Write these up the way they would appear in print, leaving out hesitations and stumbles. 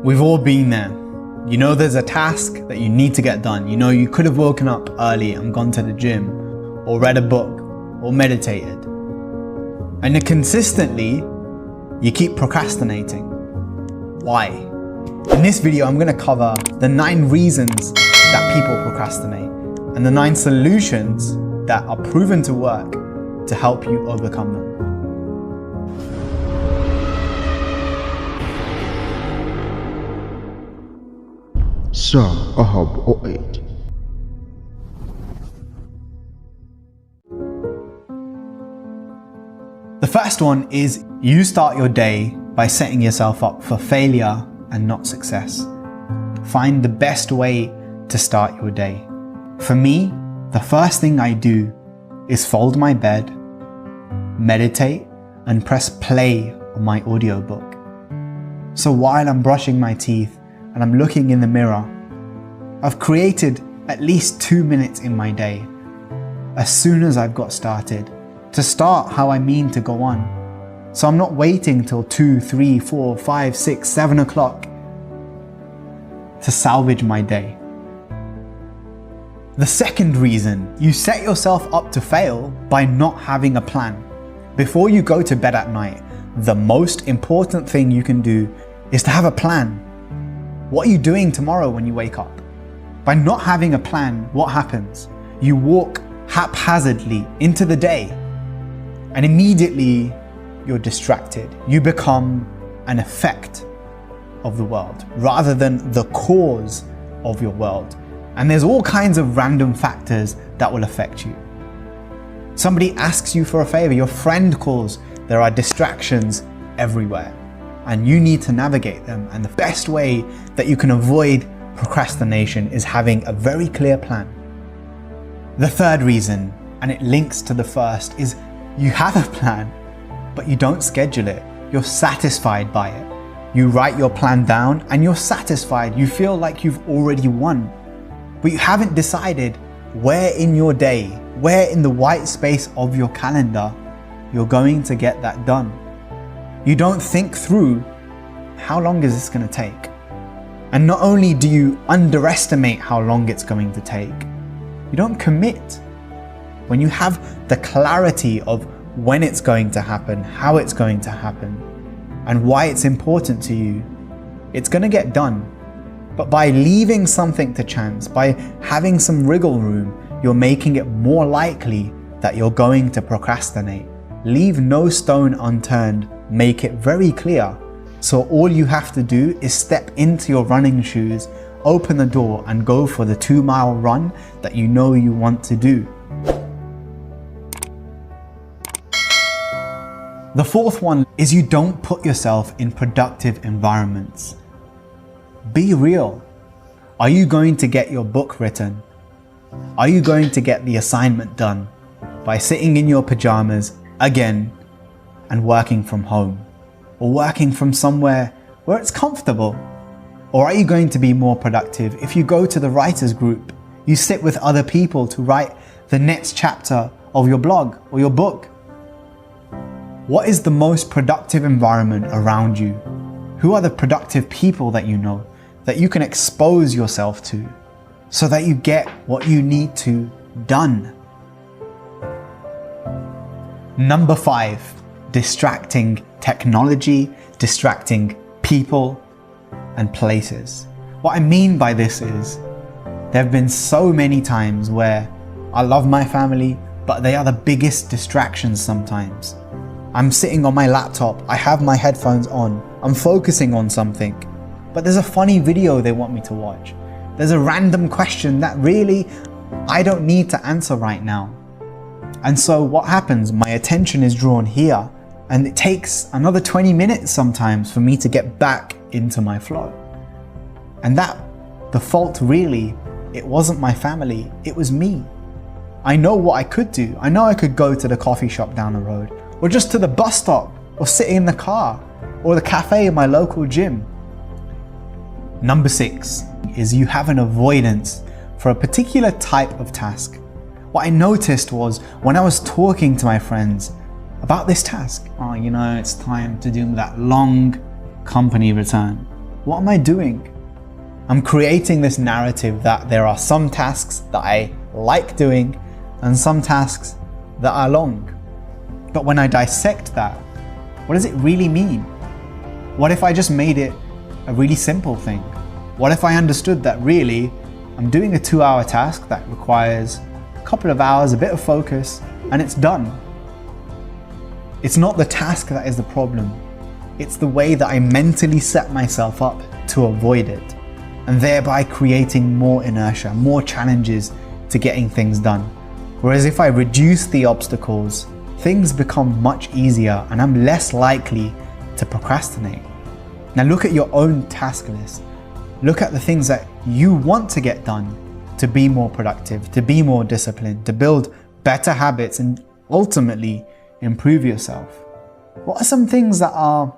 We've all been there. You know there's a task that you need to get done. You know you could have woken up early and gone to the gym, or read a book, or meditated. And consistently, you keep procrastinating. Why? In this video, I'm going to cover the 9 reasons that people procrastinate and the 9 solutions that are proven to work to help you overcome them. Sir Ahab 08. The first one is you start your day by setting yourself up for failure and not success. Find the best way to start your day. For me, the first thing I do is fold my bed, meditate, and press play on my audiobook. So while I'm brushing my teeth and I'm looking in the mirror, I've created at least 2 minutes in my day as soon as I've got started to start how I mean to go on. So I'm not waiting till 2, 3, 4, 5, 6, 7 o'clock to salvage my day. The second reason, you set yourself up to fail by not having a plan. Before you go to bed at night, the most important thing you can do is to have a plan. What are you doing tomorrow when you wake up? By not having a plan, what happens? You walk haphazardly into the day and immediately you're distracted. You become an effect of the world rather than the cause of your world. And there's all kinds of random factors that will affect you. Somebody asks you for a favor, your friend calls, there are distractions everywhere and you need to navigate them. And the best way that you can avoid procrastination is having a very clear plan. The third reason, and it links to the first, is you have a plan, but you don't schedule it. You're satisfied by it. You write your plan down and you're satisfied. You feel like you've already won, but you haven't decided where in your day, where in the white space of your calendar, you're going to get that done. You don't think through, how long is this going to take? And not only do you underestimate how long it's going to take, you don't commit. When you have the clarity of when it's going to happen, how it's going to happen, and why it's important to you, it's going to get done. But by leaving something to chance, by having some wriggle room, you're making it more likely that you're going to procrastinate. Leave no stone unturned, make it very clear. So all you have to do is step into your running shoes, open the door and go for the 2-mile run that you know you want to do. The fourth one is you don't put yourself in productive environments. Be real. Are you going to get your book written? Are you going to get the assignment done by sitting in your pajamas again and working from home? Or working from somewhere where it's comfortable? Or are you going to be more productive if you go to the writers group, you sit with other people to write the next chapter of your blog or your book? What is the most productive environment around you? Who are the productive people that you know that you can expose yourself to so that you get what you need to done? Number 5, distracting technology, distracting people and places. What I mean by this is there have been so many times where I love my family, but they are the biggest distractions sometimes. I'm sitting on my laptop, I have my headphones on, I'm focusing on something, but there's a funny video they want me to watch. There's a random question that really I don't need to answer right now. And so what happens? My attention is drawn here. And it takes another 20 minutes sometimes for me to get back into my flow. And that, the fault really, it wasn't my family, it was me. I know what I could do. I know I could go to the coffee shop down the road, or just to the bus stop, or sit in the car, or the cafe in my local gym. Number 6 is you have an avoidance for a particular type of task. What I noticed was when I was talking to my friends about this task, it's time to do that long company return. What am I doing? I'm creating this narrative that there are some tasks that I like doing and some tasks that are long. But when I dissect that, what does it really mean? What if I just made it a really simple thing? What if I understood that really I'm doing a 2-hour task that requires a couple of hours, a bit of focus, and it's done? It's not the task that is the problem. It's the way that I mentally set myself up to avoid it, and thereby creating more inertia, more challenges to getting things done. Whereas if I reduce the obstacles, things become much easier and I'm less likely to procrastinate. Now look at your own task list. Look at the things that you want to get done to be more productive, to be more disciplined, to build better habits and ultimately improve yourself. What are some things that are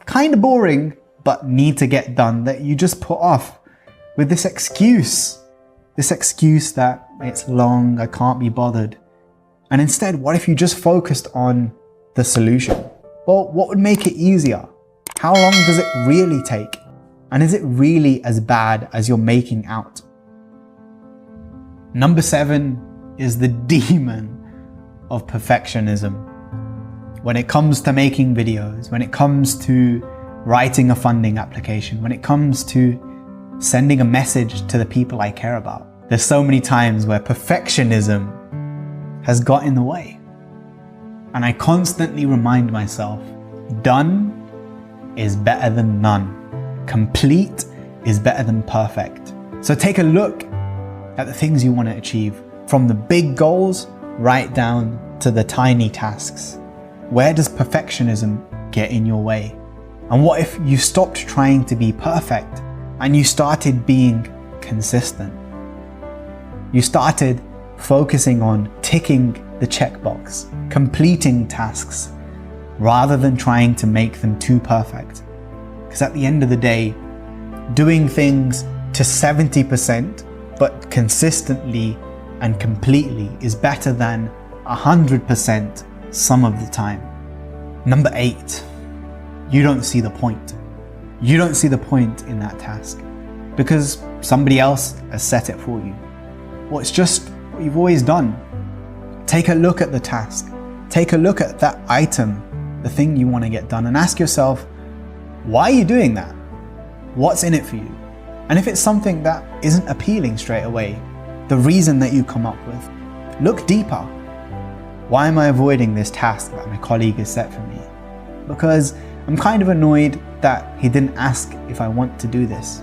kind of boring but need to get done that you just put off with this excuse that it's long, I can't be bothered? And instead, what if you just focused on the solution? Well, what would make it easier? How long does it really take? And is it really as bad as you're making out? Number 7 is the demon of perfectionism. When it comes to making videos, when it comes to writing a funding application, when it comes to sending a message to the people I care about, there's so many times where perfectionism has got in the way. And I constantly remind myself, done is better than none. Complete is better than perfect. So take a look at the things you want to achieve, from the big goals right down to the tiny tasks. Where does perfectionism get in your way? And what if you stopped trying to be perfect and you started being consistent? You started focusing on ticking the checkbox, completing tasks, rather than trying to make them too perfect. Because at the end of the day, doing things to 70% but consistently and completely is better than 100% some of the time. Number 8, you don't see the point. You don't see the point in that task because somebody else has set it for you. Well, it's just what you've always done. Take a look at the task. Take a look at that item, the thing you want to get done, and ask yourself, why are you doing that? What's in it for you? And if it's something that isn't appealing straight away, the reason that you come up with, look deeper. Why am I avoiding this task that my colleague has set for me? Because I'm kind of annoyed that he didn't ask if I want to do this.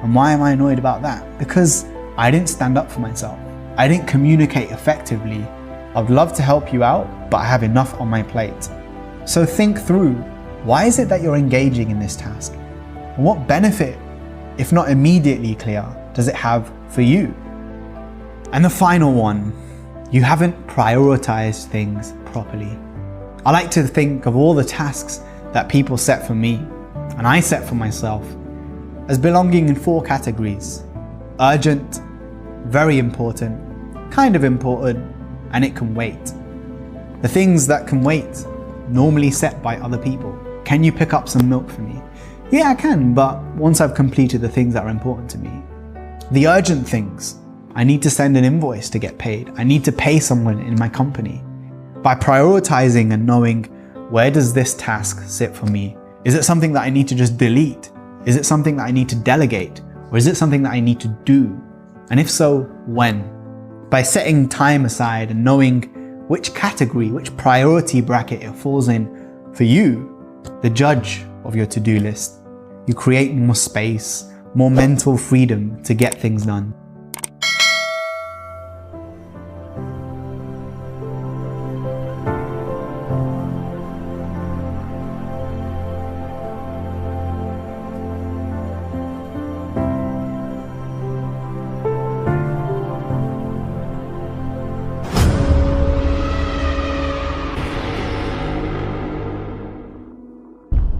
And why am I annoyed about that? Because I didn't stand up for myself. I didn't communicate effectively. I'd love to help you out, but I have enough on my plate. So think through, why is it that you're engaging in this task? And what benefit, if not immediately clear, does it have for you? And the final one, you haven't prioritized things properly. I like to think of all the tasks that people set for me, and I set for myself, as belonging in 4 categories: urgent, very important, kind of important, and it can wait. The things that can wait, normally set by other people. Can you pick up some milk for me? Yeah, I can, but once I've completed the things that are important to me. The urgent things, I need to send an invoice to get paid. I need to pay someone in my company. By prioritizing and knowing, where does this task sit for me? Is it something that I need to just delete? Is it something that I need to delegate? Or is it something that I need to do? And if so, when? By setting time aside and knowing which category, which priority bracket it falls in for you, the judge of your to-do list, you create more space, more mental freedom to get things done.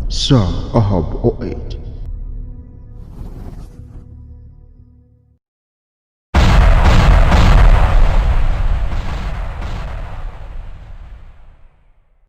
Sir Ahab 08